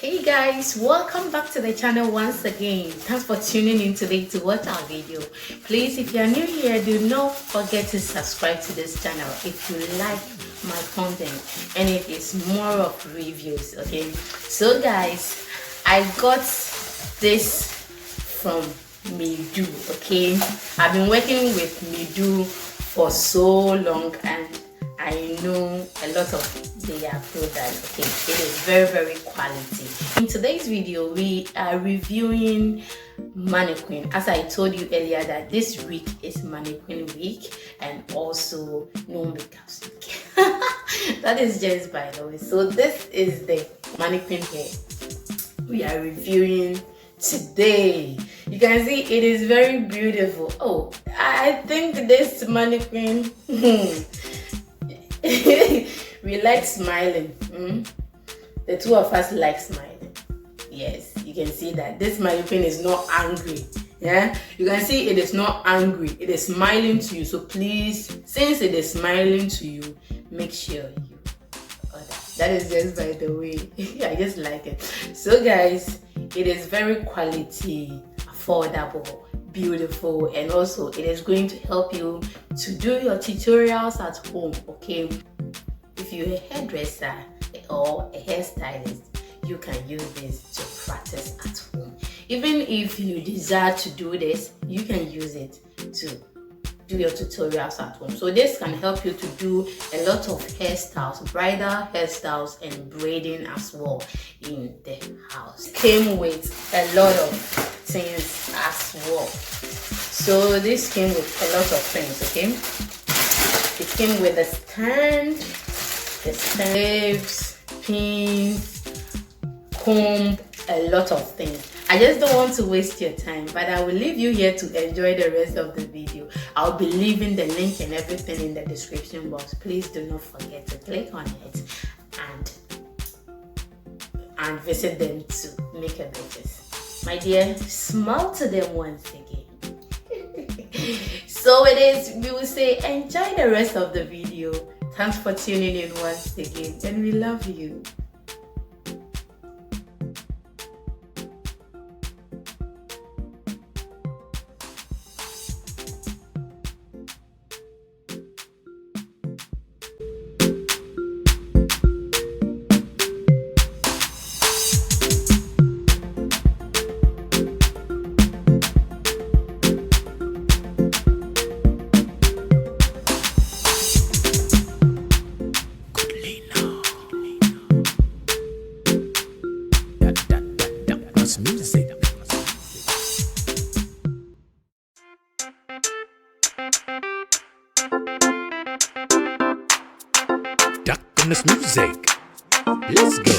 Hey guys, welcome back to the channel once again. Thanks for tuning in today to watch our video. Please, if you are new here, do not forget to subscribe to this channel if you like my content and it is more of reviews. Okay, so guys, I got this from Medo. Okay, I've been working with Medo for so long and I know a lot of their products. Okay, it is very quality. In today's video, we are reviewing Maniquin. As I told you earlier, that this week is Maniquin week and also no makeup week. That is just by the way. So this is the Maniquin hair we are reviewing today. You can see it is very beautiful. Oh, I think this Maniquin we like smiling. The two of us like smiling. Yes, you can see that this Maniquin is not angry. Yeah, you can see it is not angry, it is smiling to you. So please, since it is smiling to you, make sure you order. That is just by the way. I just like it. So guys, it is very quality, affordable, beautiful, and also it is going to help you to do your tutorials at home. Okay, if you're a hairdresser or a hairstylist, you can use this to practice at home. Even if you desire to do this, you can use it to do your tutorials at home. So this can help you to do a lot of hairstyles, bridal hairstyles and braiding as well in the house. It came with a lot of things as well. So this came with a lot of things. Okay, it came with a stand, the sleeves, pins, comb, a lot of things. I just don't want to waste your time, but I will leave you here to enjoy the rest of the video. I'll be leaving the link and everything in the description box. Please do not forget to click on it and visit them to make a purchase. My dear, smile to them once again. So it is, we will say enjoy the rest of the video. Thanks for tuning in once again and we love you. Music. Duck on this music. Let's go.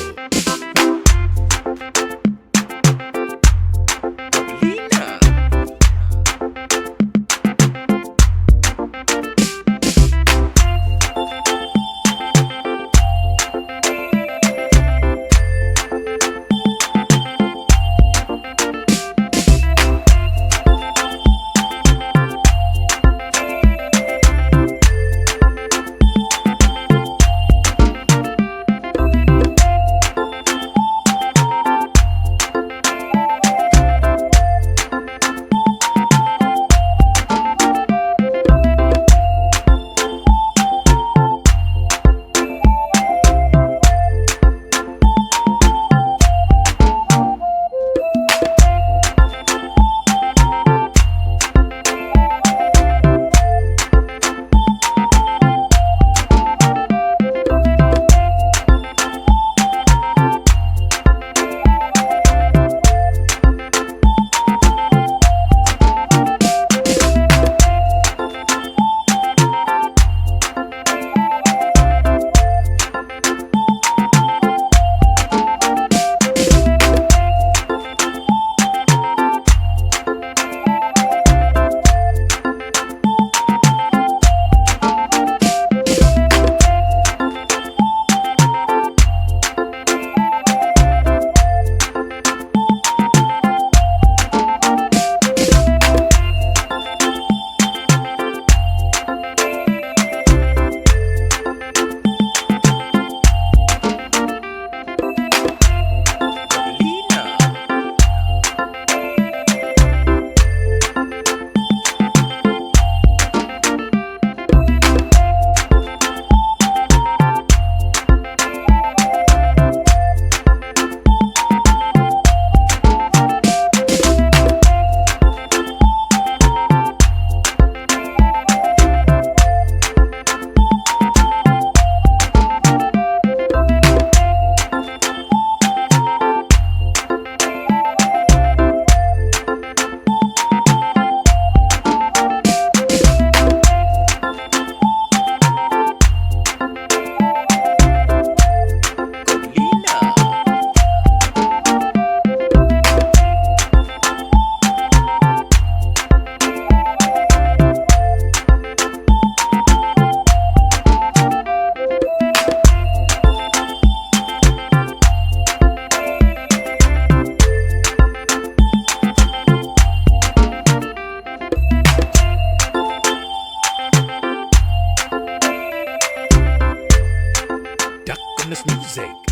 this music.